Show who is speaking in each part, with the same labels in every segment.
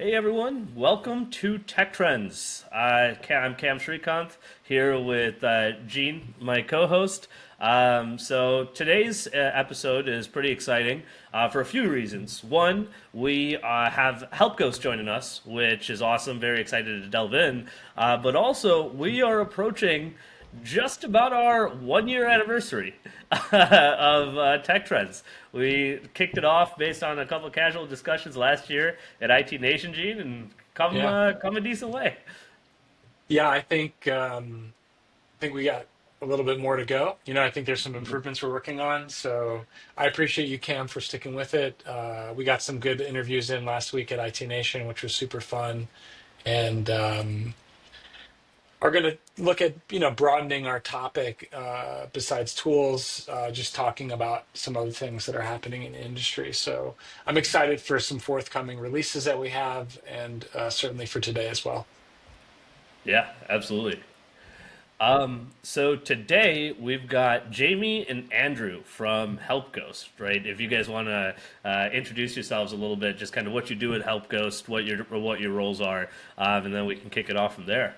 Speaker 1: Hey everyone, welcome to TechTrends. I'm Cam Srikanth here with Gene, my co-host. So today's episode is pretty exciting for a few reasons. One, we have Help Ghost joining us, which is awesome. Very excited to delve in. But also, we are approaching just about our 1 year anniversary of Tech Trends. We kicked it off based on a couple of casual discussions last year at IT Nation, Gene, and
Speaker 2: Yeah,
Speaker 1: come a decent way.
Speaker 2: yeah. I think we got a little bit more to go. I think there's some improvements we're working on. So I appreciate you, Cam, for sticking with it. We got some good interviews in last week at IT Nation, which was super fun, and are going to look at broadening our topic besides tools, just talking about some other things that are happening in the industry. So I'm excited for some forthcoming releases that we have, and certainly for today as well.
Speaker 1: Yeah, absolutely. So today we've got Jamie and Andrew from Help Ghost, right? If you guys want to introduce yourselves a little bit, just kind of what you do at Help Ghost, what your roles are, and then we can kick it off from there.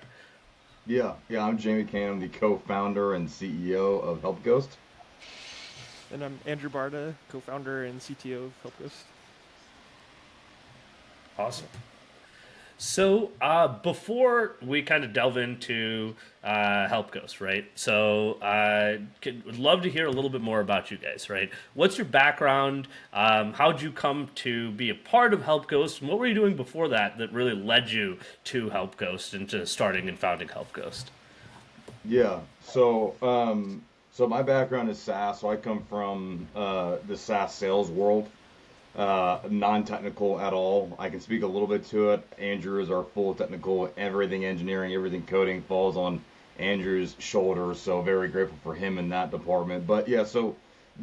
Speaker 3: Yeah, I'm Jamie Cannon, the co-founder and CEO of HelpGhost.
Speaker 4: And I'm Andrew Barta, co-founder and CTO of HelpGhost.
Speaker 1: Awesome. So before we kind of delve into Help Ghost, right? So would love to hear a little bit more about you guys, right? What's your background? How'd you come to be a part of Help Ghost? And what were you doing before that that really led you to Help Ghost and to starting and founding Help Ghost?
Speaker 3: Yeah, so my background is SaaS, so I come from the SaaS sales world, non-technical at all. I can speak a little bit to it. Andrew is our full technical, everything engineering, everything coding falls on Andrew's shoulders, so very grateful for him in that department. But yeah, so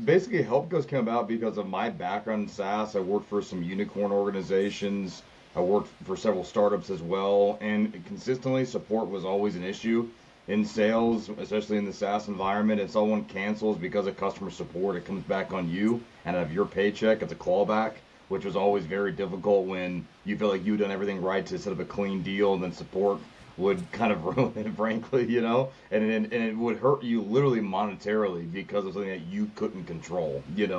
Speaker 3: basically HelpGhost came about because of my background in SaaS. I worked for some unicorn organizations. I worked for several startups as well, and consistently support was always an issue in sales, especially in the SaaS environment. If someone cancels because of customer support, it comes back on you and out of your paycheck. It's a clawback, which was always very difficult when you feel like you've done everything right to set up a clean deal, and then support would kind of ruin it, frankly, and it would hurt you literally monetarily because of something that you couldn't control, And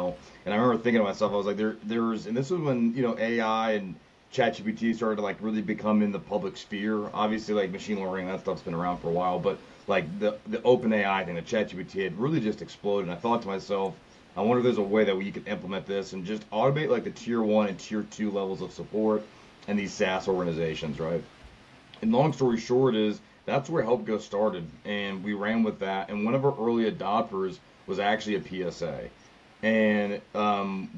Speaker 3: I remember thinking to myself, I was like, there's, and this was when AI and ChatGPT started to like really become in the public sphere. Obviously, like machine learning, that stuff's been around for a while, but like the open AI thing, the ChatGPT had really just exploded. And I thought to myself, I wonder if there's a way that we could implement this and just automate like the tier one and tier two levels of support and these SaaS organizations, right? And long story short is that's where Help Go started, and we ran with that. And one of our early adopters was actually a PSA, and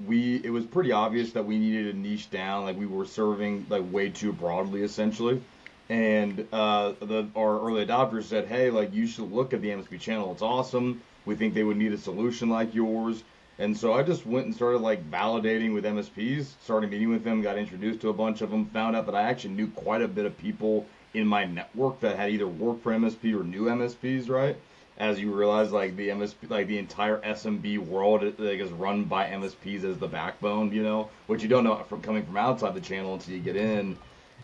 Speaker 3: we it was pretty obvious that we needed to niche down, like we were serving like way too broadly, essentially. And our early adopters said, hey, like you should look at the MSP channel. It's awesome. We think they would need a solution like yours. And so I just went and started like validating with MSPs, started meeting with them, got introduced to a bunch of them, found out that I actually knew quite a bit of people in my network that had either worked for MSP or new MSPs, right? As you realize, like the MSP, like the entire SMB world, like, is run by MSPs as the backbone, which you don't know from coming from outside the channel until you get in.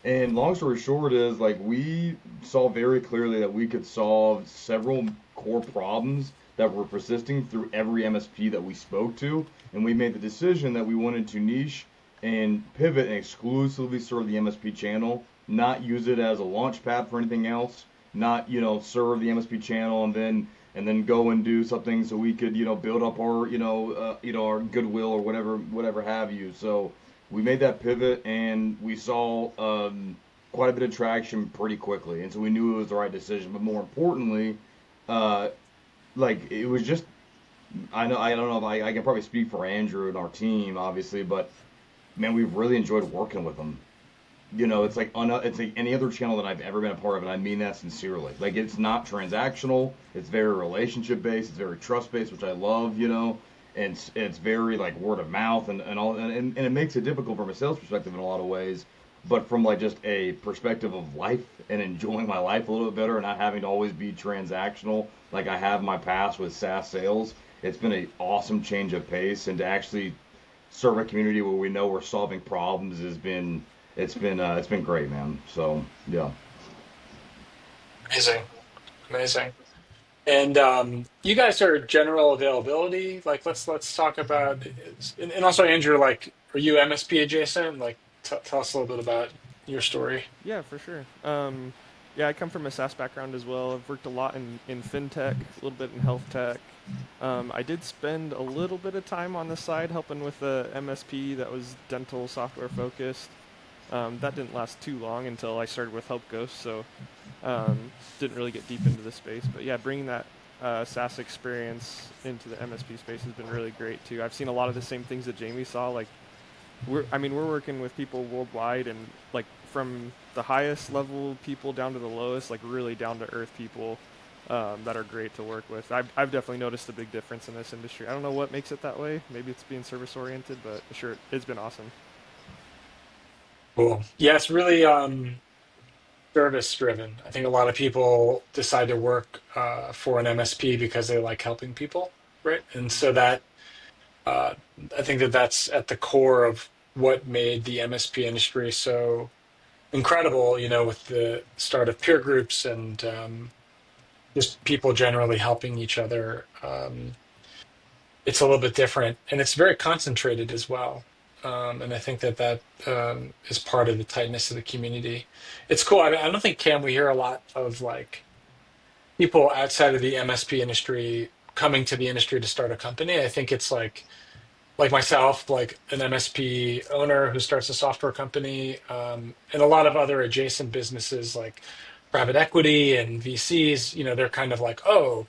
Speaker 3: And long story short is like we saw very clearly that we could solve several core problems that were persisting through every MSP that we spoke to, and we made the decision that we wanted to niche and pivot and exclusively serve the MSP channel, not use it as a launch pad for anything else, not serve the MSP channel and then go and do something so we could build up our our goodwill or whatever have you. So we made that pivot and we saw quite a bit of traction pretty quickly, and so we knew it was the right decision. But more importantly, uh, like it was just I don't know if I can probably speak for Andrew and our team obviously, but man, we've really enjoyed working with them. It's like any other channel that I've ever been a part of, and I mean that sincerely. Like it's not transactional, it's very relationship based, it's very trust based, which I love, and it's very like word of mouth and all, and it makes it difficult from a sales perspective in a lot of ways. But from like just a perspective of life and enjoying my life a little bit better and not having to always be transactional like I have my past with SaaS sales, it's been an awesome change of pace, and to actually serve a community where we know we're solving problems has been it's been great, man. So yeah.
Speaker 2: Amazing, amazing. And you guys are general availability. Like, let's talk about, and also Andrew, like, are you MSP adjacent? Like, tell us a little bit about your story.
Speaker 4: Yeah, for sure. Yeah, I come from a SaaS background as well. I've worked a lot in fintech, a little bit in health tech. I did spend a little bit of time on the side helping with a MSP that was dental software focused. That didn't last too long until I started with Help Ghost, so didn't really get deep into the space. But yeah, bringing that SaaS experience into the MSP space has been really great too. I've seen a lot of the same things that Jamie saw. Like we're working with people worldwide, and like from the highest level people down to the lowest, like really down to earth people that are great to work with. I've definitely noticed a big difference in this industry. I don't know what makes it that way. Maybe it's being service oriented, but sure, it's been awesome.
Speaker 2: Cool. Yeah, it's really service driven. I think a lot of people decide to work for an MSP because they like helping people, right? And so that uh, I think that that's at the core of what made the MSP industry so incredible. With the start of peer groups and just people generally helping each other. It's a little bit different, and it's very concentrated as well. And I think that is part of the tightness of the community. It's cool. I don't think, Cam, we hear a lot of like people outside of the MSP industry coming to the industry to start a company. I think it's like myself, like an MSP owner who starts a software company, and a lot of other adjacent businesses like private equity and VCs. They're kind of like, oh,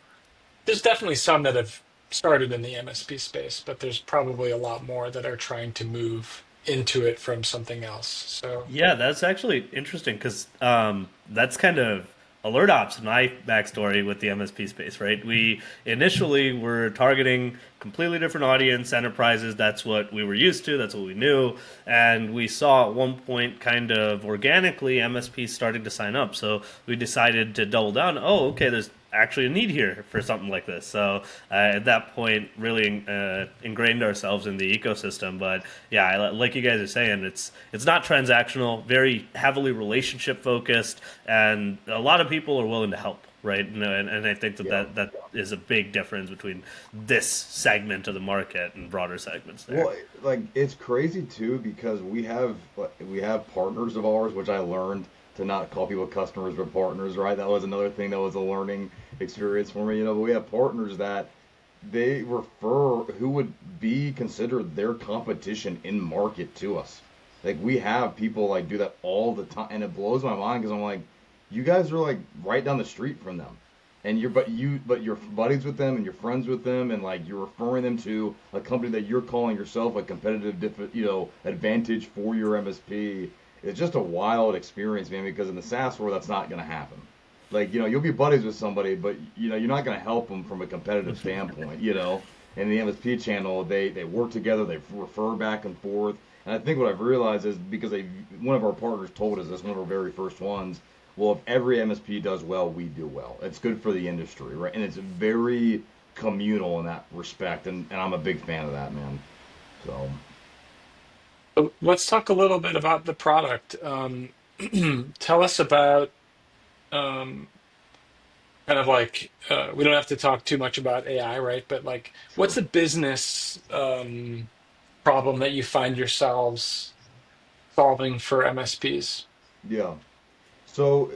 Speaker 2: there's definitely some that have started in the MSP space, but there's probably a lot more that are trying to move into it from something else. So,
Speaker 1: Yeah, that's actually interesting because that's kind of alert ops in my backstory with the MSP space, right? We initially were targeting completely different audience, enterprises. That's what we were used to. That's what we knew, and we saw at one point kind of organically MSPs starting to sign up. So we decided to double down. Oh, okay, there's actually a need here for something like this. So at that point, really ingrained ourselves in the ecosystem. But yeah, like you guys are saying, it's not transactional, very heavily relationship focused, and a lot of people are willing to help. Right, and I think that,
Speaker 3: Yeah.
Speaker 1: that is a big difference between this segment of the market and broader segments there.
Speaker 3: Well, like it's crazy too because we have partners of ours, which I learned to not call people customers but partners. Right, that was another thing that was a learning experience for me. But we have partners that they refer who would be considered their competition in market to us. Like we have people like do that all the time, and it blows my mind because I'm like, you guys are like right down the street from them, and you're buddies with them and you're friends with them, and like you're referring them to a company that you're calling yourself a competitive, advantage for your MSP. It's just a wild experience, man. Because in the SaaS world, that's not going to happen. Like you'll be buddies with somebody, but you're not going to help them from a competitive standpoint. In the MSP channel, they work together, they refer back and forth. And I think what I've realized is because one of our partners told us this, one of our very first ones. Well, if every MSP does well, we do well. It's good for the industry, right? And it's very communal in that respect, and I'm a big fan of that, man. So,
Speaker 2: let's talk a little bit about the product. Tell us about um, kind of like we don't have to talk too much about AI, right? But like, what's
Speaker 3: sure.
Speaker 2: the business problem that you find yourselves solving for MSPs?
Speaker 3: Yeah. So,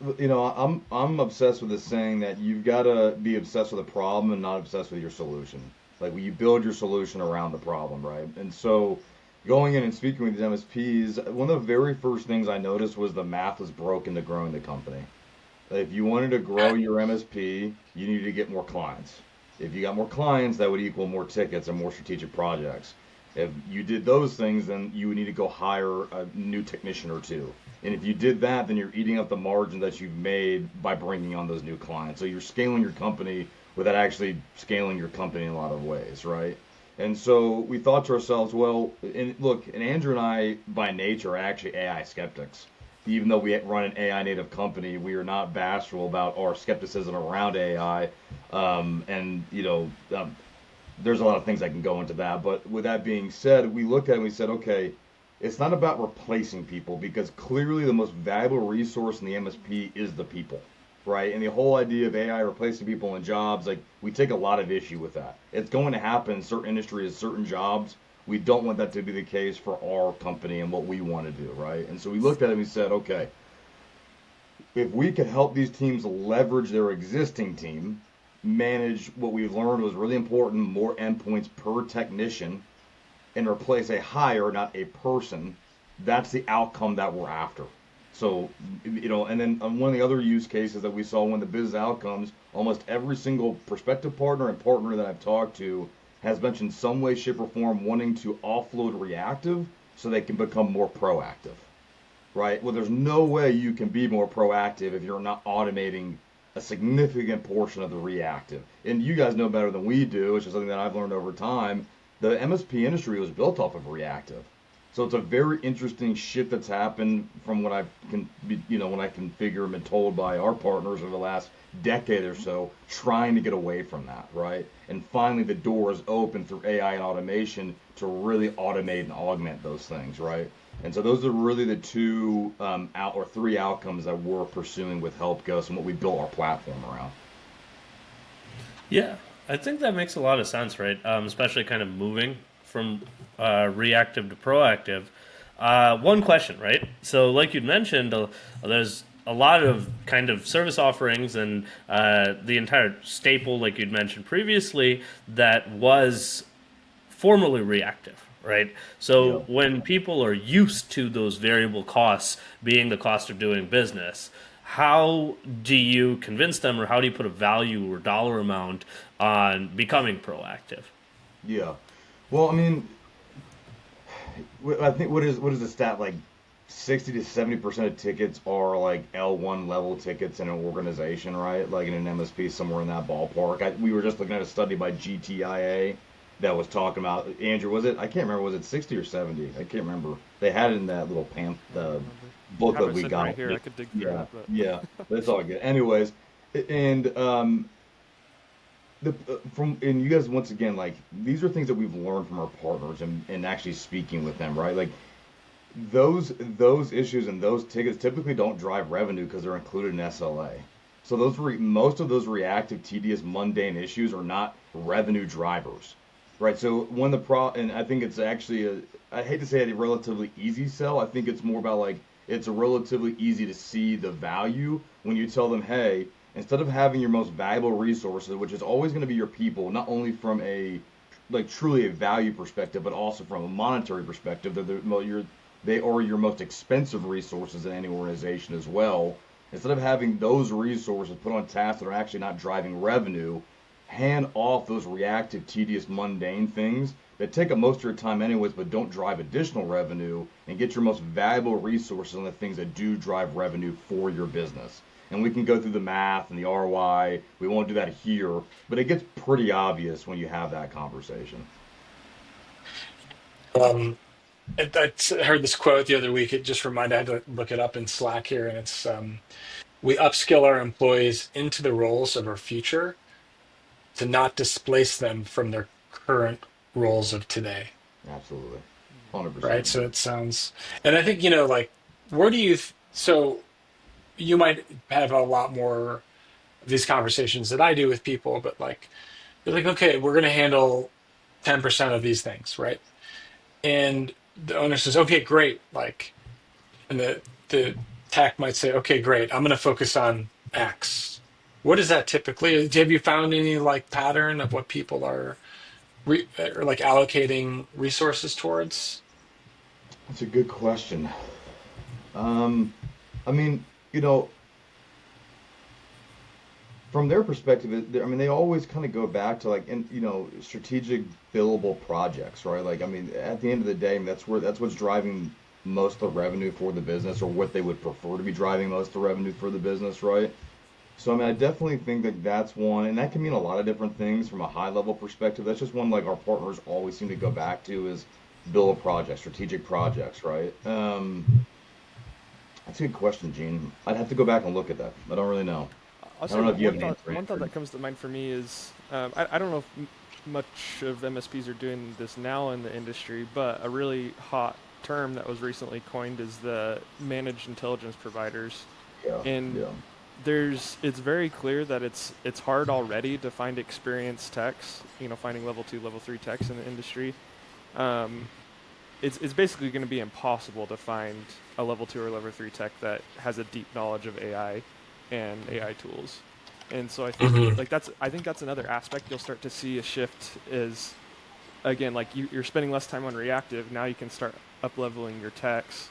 Speaker 3: I'm obsessed with this saying that you've got to be obsessed with the problem and not obsessed with your solution. Like when you build your solution around the problem, right? And so, going in and speaking with these MSPs, one of the very first things I noticed was the math was broken to growing the company. If you wanted to grow your MSP, you needed to get more clients. If you got more clients, that would equal more tickets and more strategic projects. If you did those things, then you would need to go hire a new technician or two. And if you did that, then you're eating up the margin that you've made by bringing on those new clients. So you're scaling your company without actually scaling your company in a lot of ways, right? And so we thought to ourselves, well, and look, and Andrew and I, by nature, are actually AI skeptics. Even though we run an AI native company, we are not bashful about our skepticism around AI. And, there's a lot of things that can go into that. But with that being said, we looked at it and we said, okay, it's not about replacing people because clearly the most valuable resource in the MSP is the people, right? And the whole idea of AI replacing people in jobs, like we take a lot of issue with that. It's going to happen in certain industries, certain jobs. We don't want that to be the case for our company and what we want to do, right? And so we looked at it and we said, okay, if we could help these teams leverage their existing team, manage what we've learned was really important, more endpoints per technician, and replace a hire, not a person, that's the outcome that we're after. So, and then one of the other use cases that we saw, one of the business outcomes, almost every single prospective partner and partner that I've talked to has mentioned some way, shape, or form wanting to offload reactive so they can become more proactive, right? Well, there's no way you can be more proactive if you're not automating a significant portion of the reactive. And you guys know better than we do, which is something that I've learned over time. The MSP industry was built off of reactive. So it's a very interesting shift that's happened from what I can, when I can figure and been told by our partners over the last decade or so, trying to get away from that, right? And finally, the door is open through AI and automation to really automate and augment those things, right? And so those are really the two or three outcomes that we're pursuing with HelpGhost and what we built our platform around.
Speaker 1: Yeah, I think that makes a lot of sense, right? Especially kind of moving from reactive to proactive. One question, right? So, like you'd mentioned, there's a lot of kind of service offerings and the entire staple, like you'd mentioned previously, that was formerly reactive, right? So
Speaker 3: Yeah.
Speaker 1: when people are used to those variable costs being the cost of doing business, how do you convince them, or how do you put a value or dollar amount on becoming proactive?
Speaker 3: Yeah. Well, I mean, I think what is the stat like 60 to 70% of tickets are like L1 level tickets in an organization, right? Like in an MSP, somewhere in that ballpark. We were just looking at a study by GTIA that was talking about Andrew. Was it? I can't remember. Was it 60 or 70? I can't remember. They had it in that little
Speaker 4: I don't
Speaker 3: the
Speaker 4: remember. I
Speaker 3: book
Speaker 4: have
Speaker 3: that
Speaker 4: it
Speaker 3: we
Speaker 4: sitting right
Speaker 3: got.
Speaker 4: here. I could dig through
Speaker 3: Yeah,
Speaker 4: it, but
Speaker 3: yeah. That's all good. Anyways, and and you guys once again like these are things that we've learned from our partners and actually speaking with them, right? Like those issues and those tickets typically don't drive revenue because they're included in SLA. So most of those reactive, tedious, mundane issues are not revenue drivers, right? So one of the and I think it's actually I hate to say it, a relatively easy sell. I think it's more about like it's a relatively easy to see the value when you tell them, hey, instead of having your most valuable resources, which is always going to be your people, not only from a like truly a value perspective, but also from a monetary perspective, they are your most expensive resources in any organization as well. Instead of having those resources put on tasks that are actually not driving revenue, hand off those reactive, tedious, mundane things that take up most of your time anyways, but don't drive additional revenue, and get your most valuable resources on the things that do drive revenue for your business. And we can go through the math and the ROI. We won't do that here, but it gets pretty obvious when you have that conversation.
Speaker 2: Um, I heard this quote the other week. It just reminded I had to look it up in Slack here, and it's we upskill our employees into the roles of our future to not displace them from their current roles of today.
Speaker 3: Absolutely.
Speaker 2: Right.
Speaker 3: 100%.
Speaker 2: So it sounds, and I think, like, where do you, so you might have a lot more of these conversations that I do with people, but like, they're like, okay, we're going to handle 10% of these things. Right. And the owner says, okay, great. Like, and the tech might say, okay, great. I'm going to focus on X. What is that typically? Have you found any like pattern of what people are or like allocating resources towards?
Speaker 3: That's a good question. Um, I mean, you know, from their perspective, I mean, they always kind of go back to like, strategic billable projects, right? Like, I mean, at the end of the day, I mean, that's what's driving most of the revenue for the business, or what they would prefer to be driving most of the revenue for the business, right? So, I mean, I definitely think that that's one, and that can mean a lot of different things from a high level perspective. That's just one like our partners always seem to go back to is bill a project, strategic projects, right? That's a good question, Gene. I'd have to go back and look at that. I don't really know.
Speaker 4: I'll
Speaker 3: I
Speaker 4: say
Speaker 3: don't know if you have
Speaker 4: one
Speaker 3: an
Speaker 4: thought.
Speaker 3: answer,
Speaker 4: One thought
Speaker 3: Andrew.
Speaker 4: that comes to mind for me is I don't know if much of MSPs are doing this now in the industry, but a really hot term that was recently coined is the managed intelligence providers,
Speaker 3: Yeah,
Speaker 4: and
Speaker 3: yeah.
Speaker 4: it's very clear that it's hard already to find experienced techs, finding level 2, level 3 techs in the industry. Um, it's basically going to be impossible to find a level 2 or level 3 tech that has a deep knowledge of AI and AI tools. And so
Speaker 2: Hmm.
Speaker 4: I think that's another aspect you'll start to see a shift is, again, like you're spending less time on reactive. Now you can start up leveling your techs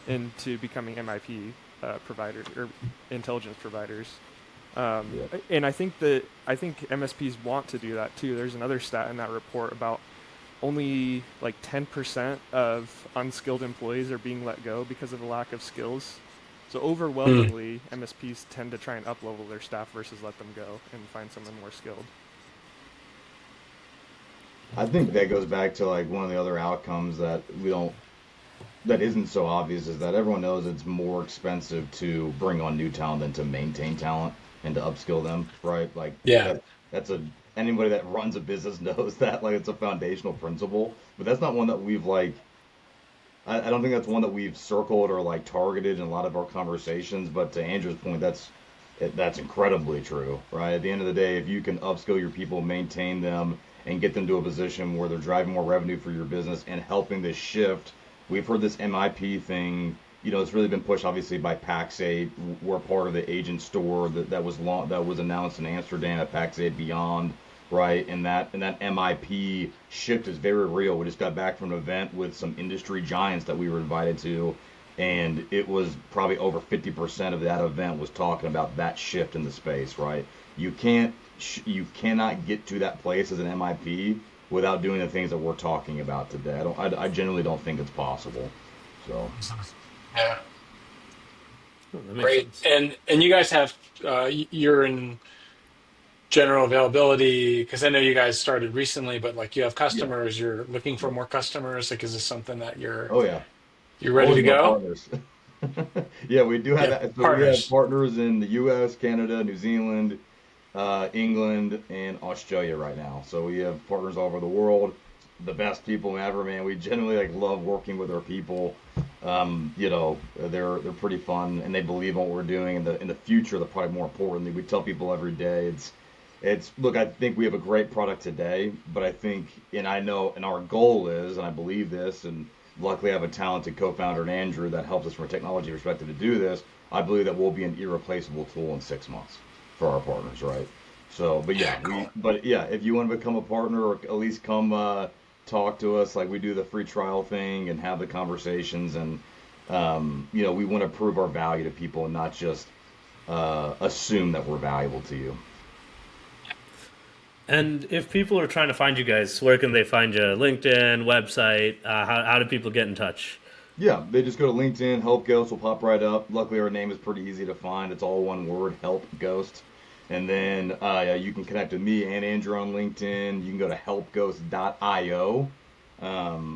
Speaker 4: into becoming MIP providers or intelligence providers.
Speaker 3: Yeah.
Speaker 4: And I think MSPs want to do that too. There's another stat in that report about only like 10% of unskilled employees are being let go because of a lack of skills. So overwhelmingly, MSPs tend to try and up-level their staff versus let them go and find someone more skilled.
Speaker 3: I think that goes back to like one of the other outcomes that isn't so obvious is that everyone knows it's more expensive to bring on new talent than to maintain talent and to upskill them, right? Like
Speaker 2: Yeah.
Speaker 3: that's a anybody that runs a business knows that like it's a foundational principle, but that's not one that we've like I don't think that's one that we've circled or like targeted in a lot of our conversations. But to Andrew's point, that's incredibly true, right? At the end of the day, if you can upskill your people, maintain them, and get them to a position where they're driving more revenue for your business and helping this shift, we've heard this MIP thing. It's really been pushed obviously by Pax8. We're part of the agent store that was announced in Amsterdam at Pax8 Beyond, right? And that MIP shift is very real. We just got back from an event with some industry giants that we were invited to, and it was probably over 50% of that event was talking about that shift in the space, right? You cannot get to that place as an MIP without doing the things that we're talking about today. I genuinely don't think it's possible. So
Speaker 2: Yeah.
Speaker 1: Oh, that makes
Speaker 2: Great.
Speaker 1: sense.
Speaker 2: And you guys have you're in general availability because I know you guys started recently, but like you have
Speaker 3: yeah,
Speaker 2: customers, you're looking for
Speaker 3: yeah.
Speaker 2: more customers. Like, is this something that
Speaker 3: Oh yeah,
Speaker 2: you're ready
Speaker 3: always
Speaker 2: to
Speaker 3: more
Speaker 2: go?
Speaker 3: partners. Yeah, we do have
Speaker 2: Yeah,
Speaker 3: that. So we have
Speaker 2: partners.
Speaker 3: partners in the U.S., Canada, New Zealand, England, and Australia right now. So we have partners all over the world. The best people ever, man. We generally like love working with our people. They're pretty fun and they believe in what we're doing. In the future, the probably more importantly, we tell people every day it's look. I think we have a great product today, but I think and I know and our goal is and I believe this and luckily I have a talented co-founder in Andrew that helps us from a technology perspective to do this. I believe that we'll be an irreplaceable tool in 6 months for our partners, right? So,
Speaker 2: Yeah, cool.
Speaker 3: but yeah, if you want to become a partner or at least come talk to us, like we do the free trial thing and have the conversations, and we want to prove our value to people and not just assume that we're valuable to you.
Speaker 1: And if people are trying to find you guys, where can they find you? LinkedIn, website? How do people get in touch?
Speaker 3: Yeah, they just go to LinkedIn, Help Ghost will pop right up. Luckily, our name is pretty easy to find. It's all one word, Help Ghost. And then yeah, you can connect with me and Andrew on LinkedIn. You can go to helpghost.io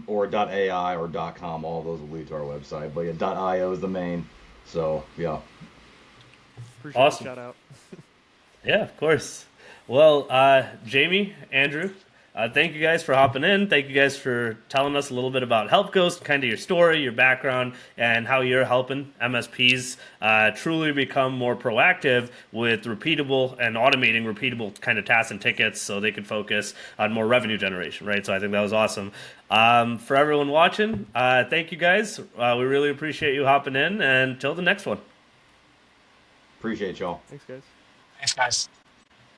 Speaker 3: or .ai or .com. All of those will lead to our website. But yeah, .io is the main. So yeah,
Speaker 4: Appreciate the
Speaker 1: Awesome.
Speaker 4: shout out.
Speaker 1: Yeah, of course. Well, Jamie, Andrew, thank you guys for hopping in. Thank you guys for telling us a little bit about Help Ghost, kind of your story, your background, and how you're helping MSPs truly become more proactive with repeatable and automating repeatable kind of tasks and tickets so they can focus on more revenue generation, right? So I think that was awesome. For everyone watching, thank you guys. We really appreciate you hopping in, and until the next one.
Speaker 3: appreciate y'all.
Speaker 4: Thanks, guys.
Speaker 2: Thanks, guys.